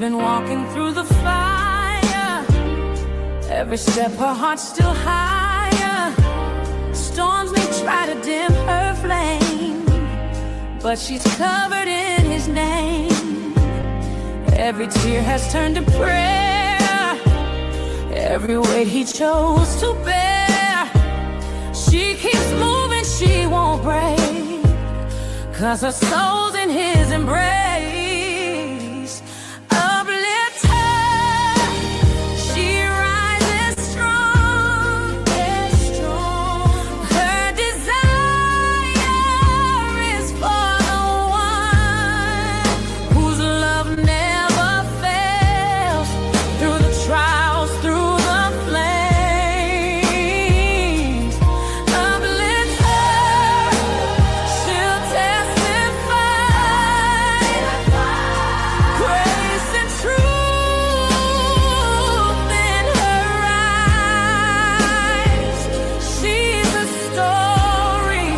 been walking through the fire. Every step her heart's still higher. Storms may try to dim her flame, but she's covered in his name. Every tear has turned to prayer. Every weight he chose to bear. She keeps moving, she won't break, 'cause her soul's in his embrace. Uplift her, she rises strong, yes, strong. Her desire is for the one whose love never fails. Through the trials, through the flames, uplift her, she'll testify. Grace and truth in her eyes. She's a story,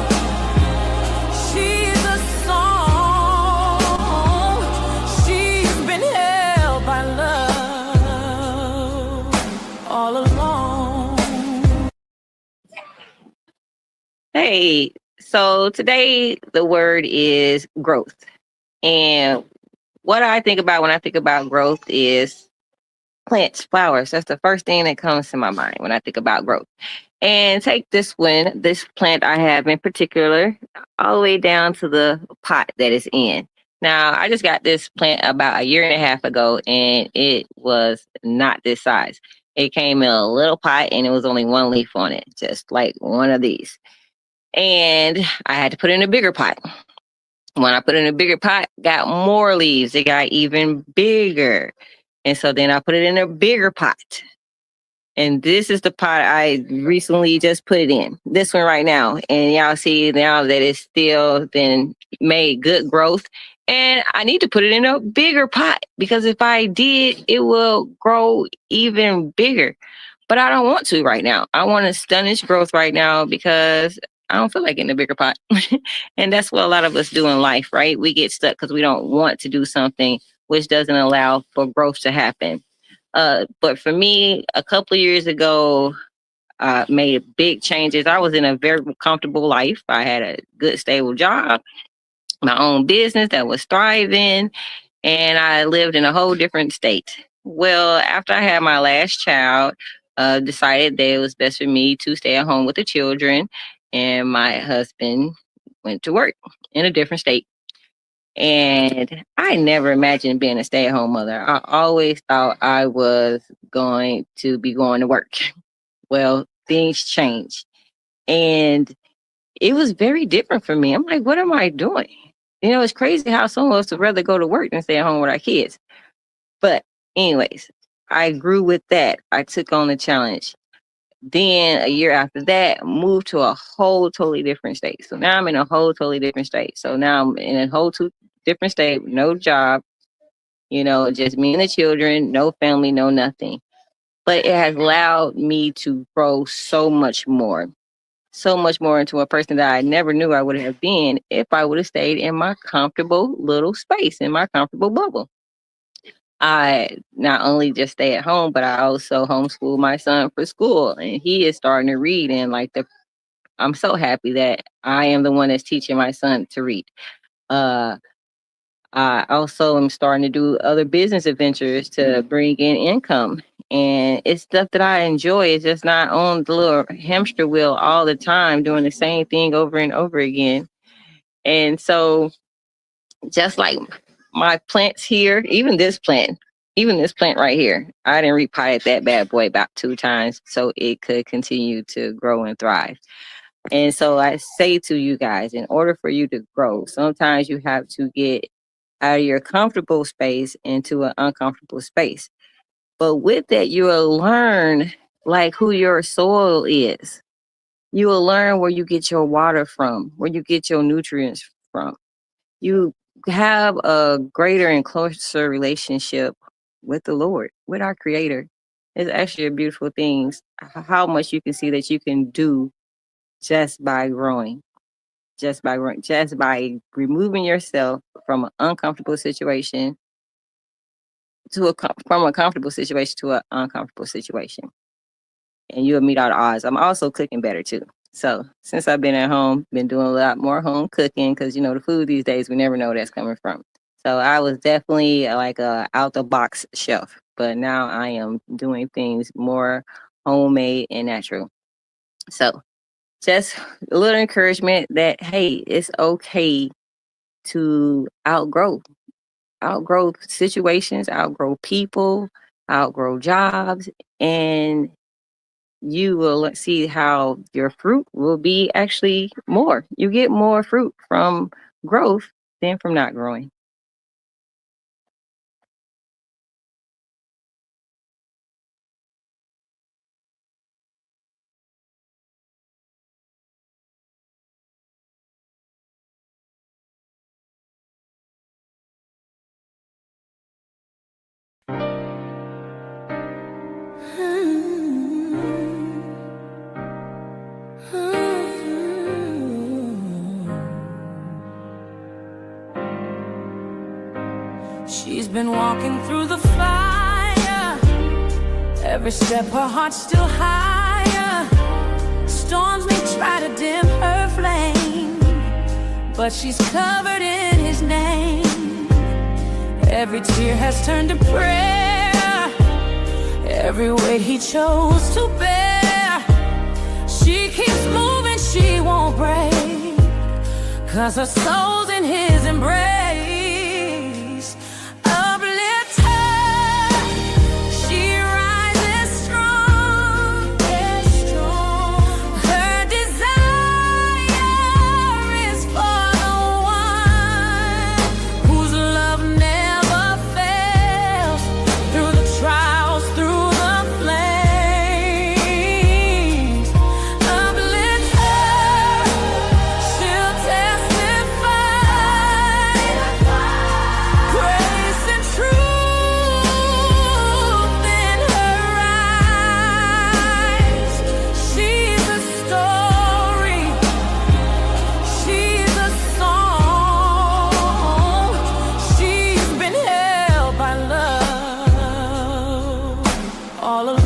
she's a song. She's been held by love all along. Hey, so today the word is growth. And what I think about when I think about growth is plants, flowers. That's the first thing that comes to my mind when I think about growth. And take this plant I have in particular, all the way down to the pot that it's in. Now, I just got this plant about a year and a half ago, and it was not this size. It came in a little pot, and it was only one leaf on it, just like one of these. And I had to put it in a bigger pot. When I put it in a bigger pot, got more leaves. It got even bigger. And so then I put it in a bigger pot. And this is the pot I recently just put it in. This one right now. And y'all see now that it's still been made good growth. And I need to put it in a bigger pot, because if I did, it will grow even bigger. But I don't want to right now. I want to stunish growth right now because I don't feel like getting a bigger pot. And that's what a lot of us do in life, right? We get stuck because we don't want to do something which doesn't allow for growth to happen. But for me, a couple of years ago, made big changes. I was in a very comfortable life. I had a good, stable job, my own business that was thriving, and I lived in a whole different state. Well, after I had my last child, decided that it was best for me to stay at home with the children, and my husband went to work in a different state. And I never imagined being a stay-at-home mother. I always thought I was going to be going to work. Well, things changed. And it was very different for me. I'm like, what am I doing? You know, it's crazy how some of us would rather go to work than stay at home with our kids. But anyways, I grew with that. I took on the challenge. Then a year after that, moved to a whole totally different state. So now I'm in a whole totally different state. So now I'm in a whole different state, no job, you know, just me and the children, no family, no nothing. But it has allowed me to grow so much more into a person that I never knew I would have been if I would have stayed in my comfortable little space, in my comfortable bubble. I not only just stay at home, but I also homeschool my son for school, and he is starting to read. And I'm so happy that I am the one that's teaching my son to read. I also am starting to do other business adventures to bring in income, and it's stuff that I enjoy. It's just not on the little hamster wheel all the time, doing the same thing over and over again. And so, just like my plants here, even this plant right here, I didn't repotted that bad boy about 2 times so it could continue to grow and thrive. And so I say to you guys, in order for you to grow, sometimes you have to get out of your comfortable space into an uncomfortable space. But with that, you will learn like who your soil is. You will learn where you get your water from, where you get your nutrients from. You have a greater and closer relationship with the Lord, with our Creator. It's actually a beautiful thing how much you can see that you can do just by growing, just by removing yourself from an uncomfortable situation from a comfortable situation to an uncomfortable situation, and you'll meet all the odds. I'm also cooking better too. So since I've been at home, been doing a lot more home cooking because the food these days we never know where that's coming from. So I was definitely like a out the box chef, but now I am doing things more homemade and natural. So just a little encouragement that hey, it's okay to outgrow situations, outgrow people, outgrow jobs, and you will see how your fruit will be actually more. You get more fruit from growth than from not growing. She's been walking through the fire. Every step her heart's still higher. Storms may try to dim her flame, but she's covered in his name. Every tear has turned to prayer. Every weight he chose to bear. She keeps moving, she won't break, 'cause her soul's in his embrace. Uplift her, she rises strong. Her desire is for the one whose love never fails. Through the trials, through the flames. Uplift her, she'll testify. Grace and truth in her eyes. She's a story, she's a song. She's been held by love all along.